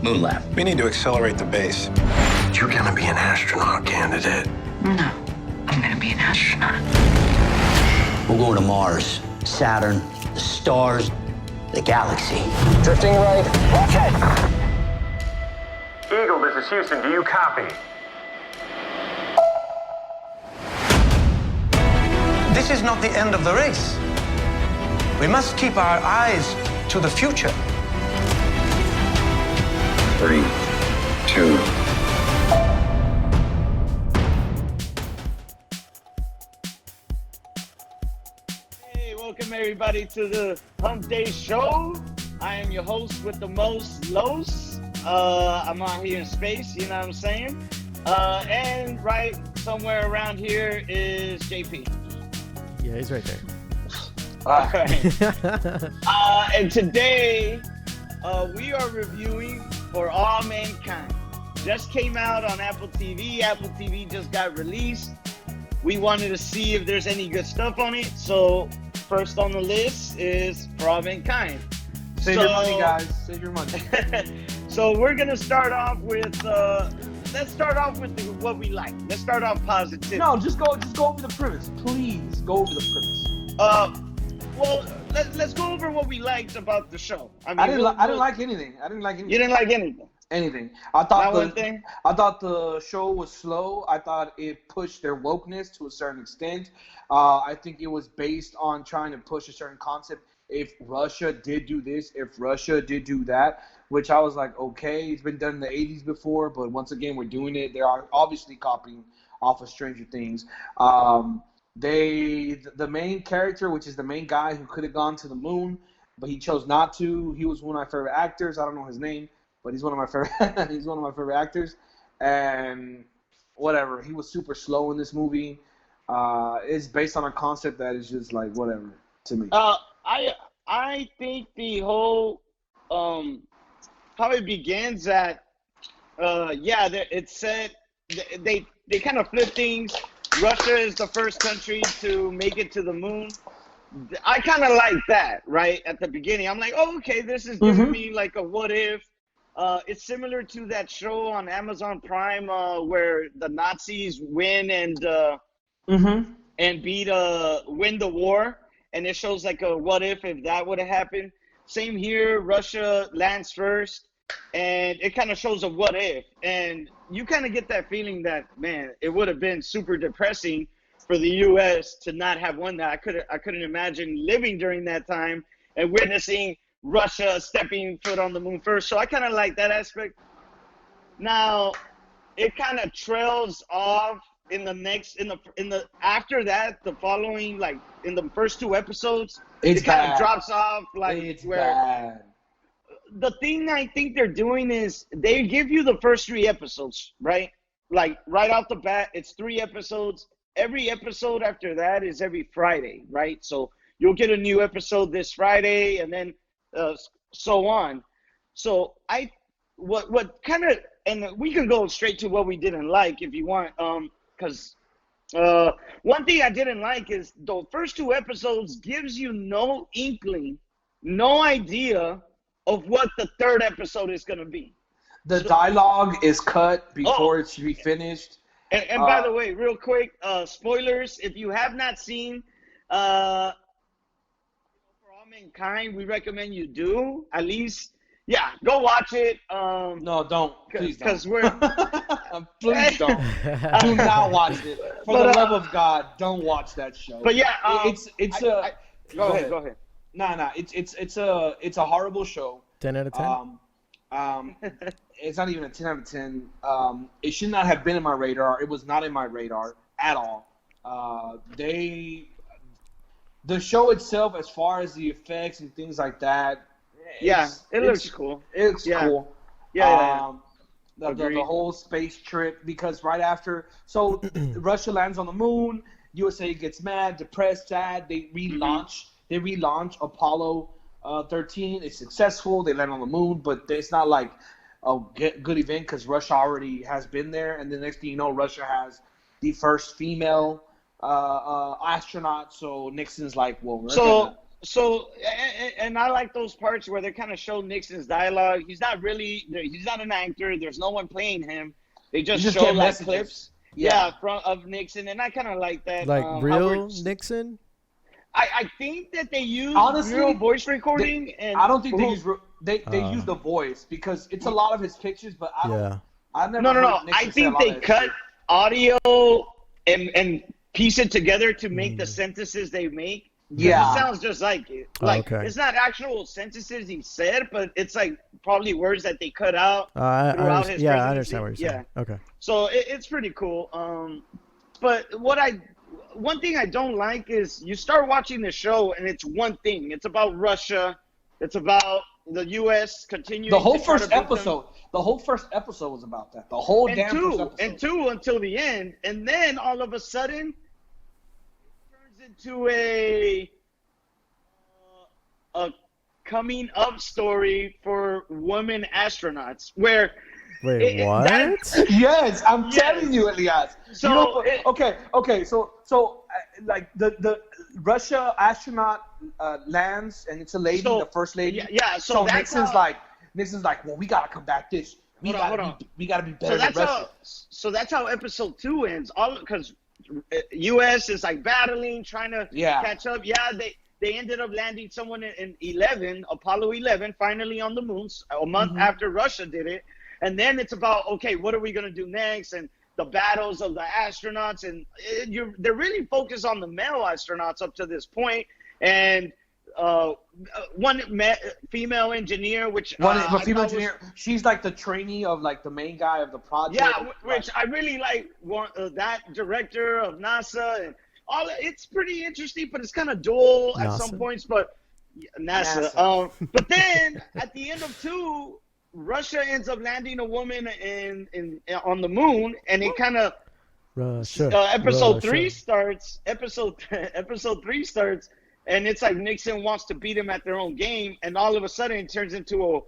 Moon lab. We need to accelerate the base. You're gonna be an astronaut candidate. No, I'm gonna be an astronaut. We're going to Mars, Saturn, the stars, the galaxy. Drifting right. Watch it. Eagle, this is Houston. Do you copy? This is not the end of the race. We must keep our eyes to the future. 3, 2. Hey, welcome everybody to the Hump Day Show. I am your host with the most, Los. I'm out here in space, you know what I'm saying? And right somewhere around here is JP. Yeah, he's right there. All right. And today we are reviewing For All Mankind. Just came out on Apple TV. Apple TV just got released. We wanted to see if there's any good stuff on it. So first on the list is For All Mankind. Save your money, guys. Save your money. So we're gonna start off with let's start off with what we like. Let's start off positive. No, just go over the premise. Please go over the premise. Well, let's go over what we liked about the show. I didn't like anything. You didn't like anything. Anything. I thought one thing. I thought the show was slow. I thought it pushed their wokeness to a certain extent. I think it was based on trying to push a certain concept. If Russia did do this, if Russia did do that, which I was like, okay, it's been done in the 80s before, but once again, we're doing it. They are obviously copying off of Stranger Things. The main character, which is the main guy who could have gone to the moon, but he chose not to. He was one of my favorite actors. I don't know his name, but he's one of my favorite. He's one of my favorite actors. And whatever, he was super slow in this movie. It's based on a concept that is just like whatever to me. I think the whole how it begins at it said they kind of flip things. Russia is the first country to make it to the moon. I kind of like that, right? At the beginning, I'm like, oh, okay, this is giving me like a what if. It's similar to that show on Amazon Prime where the Nazis win and win the war, and it shows like a what if that would have happened. Same here, Russia lands first, and it kind of shows a what if, and you kind of get that feeling that, man, it would have been super depressing for the U.S. to not have won that. I couldn't imagine living during that time and witnessing Russia stepping foot on the moon first. So I kind of like that aspect. Now, it kind of trails off after that, the following, like in the first 2 episodes, it kind of drops off. Like it's where bad. The thing I think they're doing is they give you the first 3 episodes, right? Like right off the bat, it's 3 episodes. Every episode after that is every Friday, right? So you'll get a new episode this Friday, and then so on. So what kind of, and we can go straight to what we didn't like if you want, because one thing I didn't like is the first 2 episodes gives you no inkling, no idea of what the 3rd episode is going to be. The dialogue is cut before it should be finished. And by the way, real quick, spoilers, if you have not seen For All Mankind, we recommend you do. At least, go watch it. No, don't. Please don't. Because we're... Please don't. Do not watch it. For the love of God, don't watch that show. But Go ahead. Nah. It's a horrible show. 10 out of 10? It's not even a 10 out of 10. It should not have been in my radar. It was not in my radar at all. The show itself, as far as the effects and things like that, it looks cool. It's cool. The whole space trip, because right after, so Russia lands on the moon, USA gets mad, depressed, sad. They relaunch. They relaunch Apollo 13. It's successful. They land on the moon, but it's not like a good event because Russia already has been there. And the next thing you know, Russia has the first female astronaut. So Nixon's like, well, So, and I like those parts where they kind of show Nixon's dialogue. He's not an actor. There's no one playing him. They just show like messages. clips. Yeah. Of Nixon, and I kind of like that. Like real Howard, Nixon? I think that they use Honestly, real voice recording. And I don't think they use they use the voice because it's a lot of his pictures, but I don't. Yeah. I've never No. heard Nixon I say a think lot they of that cut shit. audio and piece it together to make the sentences they make. Yeah. It sounds just like it. Like, okay. it's not actual sentences he said, but it's like probably words that they cut out I throughout his I presidency. understand what you're saying. Okay. So it's pretty cool. But one thing I don't like is you start watching the show and it's one thing. It's about Russia. It's about the U.S. continuing. The whole to try first to beat them. episode. The whole first episode was about that. The whole damn first episode. And two until the end, and then all of a sudden, it turns into a coming up story for women astronauts, where Wait, what? Yes, I'm telling you, Elias. So you know, okay. So like the Russia astronaut lands, and it's a lady, the first lady. Yeah. So that's Nixon's like, well, we gotta combat this. We gotta be better than Russia. So that's how episode 2 ends. All because U.S. is like battling, trying to catch up. Yeah, they ended up landing someone in Apollo 11, finally on the moon, a month after Russia did it. And then it's about, okay, what are we going to do next? And the battles of the astronauts. And they're really focused on the male astronauts up to this point. And one female engineer, which female engineer, she's like the trainee of like the main guy of the project. Yeah, which I really like. That director of NASA and all. It's pretty interesting, but it's kind of dull at some points. But NASA. But then at the end of 2, Russia ends up landing a woman on the moon, and it kind of episode 3 starts. Episode 3 starts. And it's like Nixon wants to beat him at their own game, and all of a sudden it turns into a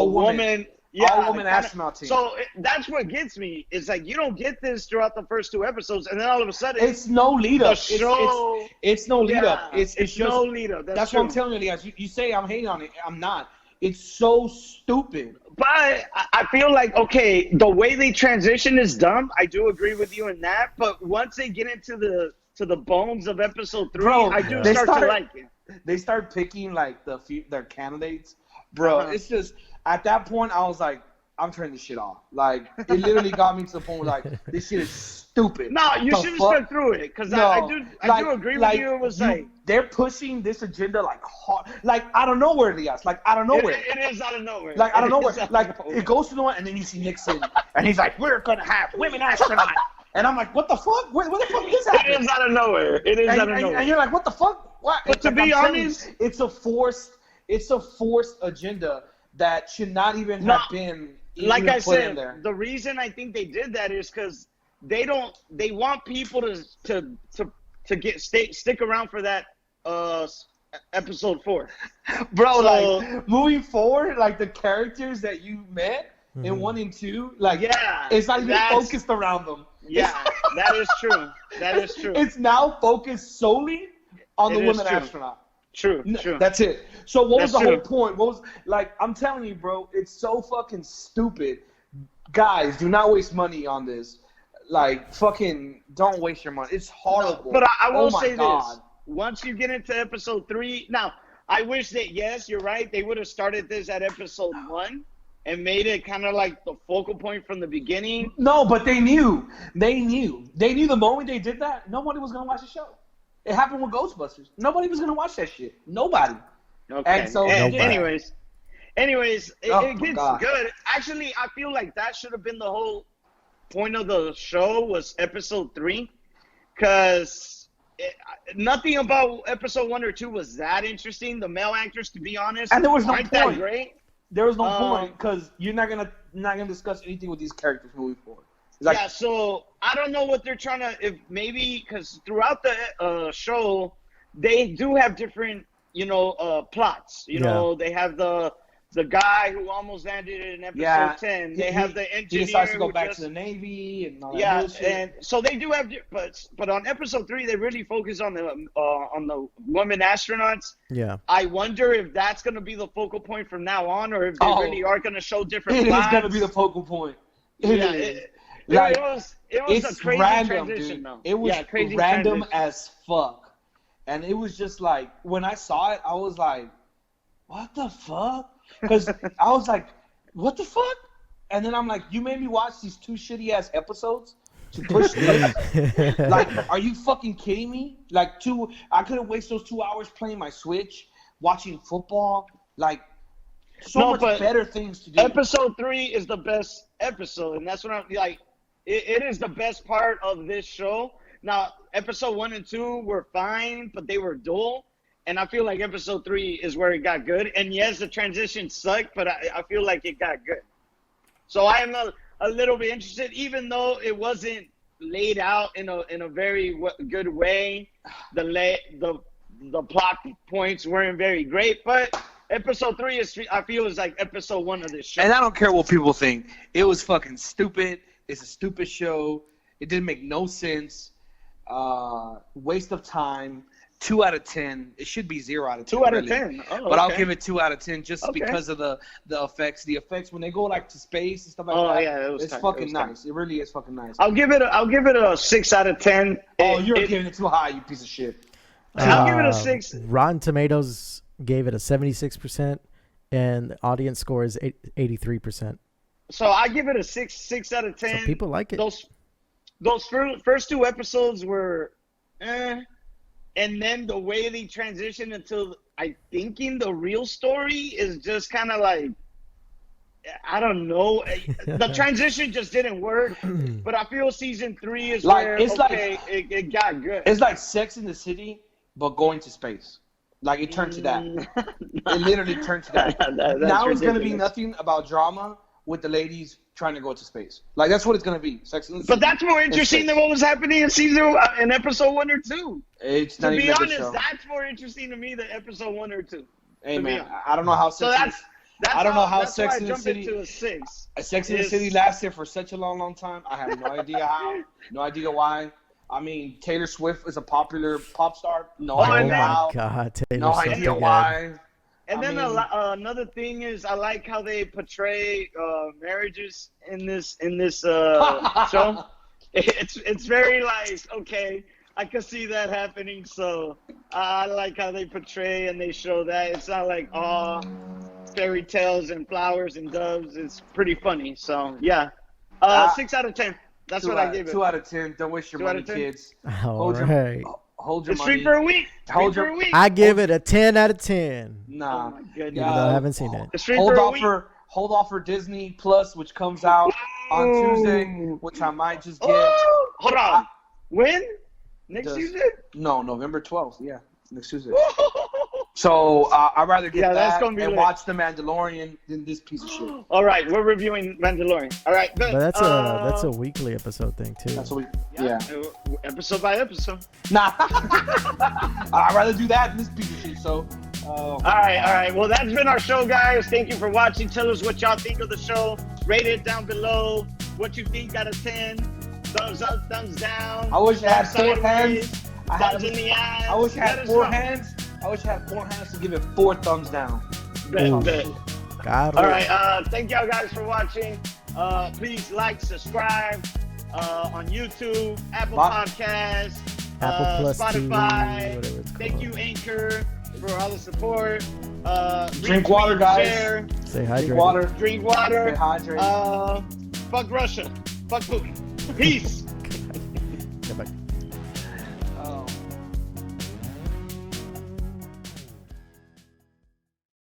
woman astronaut team. So that's what gets me. It's like you don't get this throughout the first 2 episodes, and then all of a sudden it's no lead up. It's no lead up. It's just no lead up. That's what I'm telling you, Elias. You say I'm hating on it. I'm not. It's so stupid. But I feel like, okay, the way they transition is dumb. I do agree with you in that. But once they get into the bones of episode 3, I do start to like it. They start picking like their candidates, bro. It's just at that point I was like, I'm turning this shit off. Like it literally got me to the point where like this shit is stupid. No, you should have stuck through it because I do agree with you. It was like they're pushing this agenda like hard, like out of nowhere, Elias. Like out of nowhere. It is out of nowhere. Like out of nowhere. Like it goes to the one, and then you see Nixon, and he's like, "We're gonna have women astronauts." And I'm like, what the fuck? Where the fuck is that? It is out of nowhere. And you're like, what the fuck? What? But to be honest, it's a forced agenda that should not even have been. Like I said, the reason I think they did that is because they want people to stick around for that episode 4. Bro, so, like moving forward, like the characters that you met in 1 and 2, like it's not even focused around them. Yeah, that is true. That is true. It's now focused solely on the women astronaut. True. That's it. So what was the whole point? What was I'm telling you, bro, it's so fucking stupid. Guys, do not waste money on this. Like, fucking don't waste your money. It's horrible. But I will say this. Once you get into episode 3, now I wish that you're right. They would have started this at episode 1. And made it kind of like the focal point from the beginning. No, but they knew. They knew the moment they did that, nobody was going to watch the show. It happened with Ghostbusters. Nobody was going to watch that shit. Nobody. Okay. And so, anyways, it gets good. Actually, I feel like that should have been the whole point of the show was episode 3. Because nothing about episode 1 or 2 was that interesting. The male actors, to be honest, and there was no aren't point. that great. There was no point because you're not gonna discuss anything with these characters moving forward. Like, so I don't know what they're trying to. If maybe because throughout the show, they do have different, plots. You know, they have the the guy who almost landed in episode Yeah. 10. They have the engineer. He decides to go who back just- to the Navy and all that Yeah, bullshit. and so they do have, but on episode 3 they really focus on the women astronauts. Yeah. I wonder if that's going to be the focal point from now on, or if they really are going to show different. It is plots. going to be the focal point. It is. It was it's a crazy random, transition, dude. though. It was crazy random transition. as fuck. And it was just like, when I saw it, I was like, what the fuck? Because I was like, what the fuck? And then I'm like, you made me watch these 2 shitty-ass episodes to push this? Like, are you fucking kidding me? Like, I could have wasted those 2 hours playing my Switch, watching football. Like, much better things to do. Episode 3 is the best episode, and that's what I'm like. It is the best part of this show. Now, episode 1 and 2 were fine, but they were dull. And I feel like episode 3 is where it got good. And yes, the transition sucked, but I feel like it got good. So I am a little bit interested, even though it wasn't laid out in a very good way. The plot points weren't very great, but episode 3 I feel is like episode 1 of this show. And I don't care what people think. It was fucking stupid. It's a stupid show. It didn't make no sense. Waste of time. 2 out of 10. It should be 0 out of 10. 2 out of really. 10. Oh, but I'll okay. give it 2 out of 10 just because of the effects. The effects when they go like to space and stuff like that. Yeah, it's fucking nice. It really is fucking nice. I'll give it a 6 out of 10. Oh, you're giving it too high, you piece of shit. I'll give it a 6. Rotten Tomatoes gave it a 76%, and the audience score is 83%. So I give it a 6 out of 10. So people like it. Those first 2 episodes were, and then the way they transition until I thinking the real story is just kind of like, I don't know. The transition just didn't work. But I feel season 3 is Like, where it's it got good. It's like Sex in the City, but going to space. Like it turned to that. It literally turned to that. Now it's gonna be nothing about drama with the ladies trying to go to space. Like that's what it's gonna be. Sex in the City. But that's more interesting than what was happening in episode 1 or 2. It's To not be even a good honest, show. that's more interesting to me than episode 1 or 2. Hey to be man, honest. I don't know how So Sex. that's I don't know how that's Sex why in I the jumped City. into a 6. Sex in the City lasted for such a long time. I have no idea how. No idea why. I mean, Taylor Swift is a popular pop star. No idea how. God, Taylor No Swift idea again. why. And I then mean- another thing is, I like how they portray marriages in this show. It's very like, okay, I can see that happening. So I like how they portray and they show that it's not like fairy tales and flowers and doves. It's pretty funny. So yeah, 6 out of 10. That's what I gave it. 2 out of 10. Don't waste your 2 out money, of 10? kids. All right. Hold your It's money. free for a week. Hold Free your- for a week. I give it a 10 out of 10. Nah. Oh my goodness. Even though I haven't seen it. It's free Hold for a off week. hold off for Disney Plus, which comes out on Tuesday, which I might just get. Oh, hold on. When? Next Does- Tuesday? No, November 12th. Yeah, next Tuesday. So I'd rather get that's that gonna be and lit. watch The Mandalorian than this piece of shit. All right, we're reviewing Mandalorian. All right, good. But that's a weekly episode thing too. That's what we. Yeah. Episode by episode. Nah. I'd rather do that than this piece of shit. So. All right. Well, that's been our show, guys. Thank you for watching. Tell us what y'all think of the show. Rate it down below. What you think out of 10. Thumbs up, thumbs down. I wish I had 4 sideways, hands. thumbs in the eyes. I wish I Let had us 4 know. hands. I wish I had 4 hands to give it 4 thumbs down. Bet. God. All right. Thank y'all guys for watching. Please like, subscribe on YouTube, Apple Podcasts, Apple Plus TV, Spotify. whatever it's Thank called. you, Anchor, for all the support. Drink water, guys. Share, Stay Drink hydrated. water. drink water. Stay hydrated. Fuck Russia. Fuck Putin. Peace. Goodbye.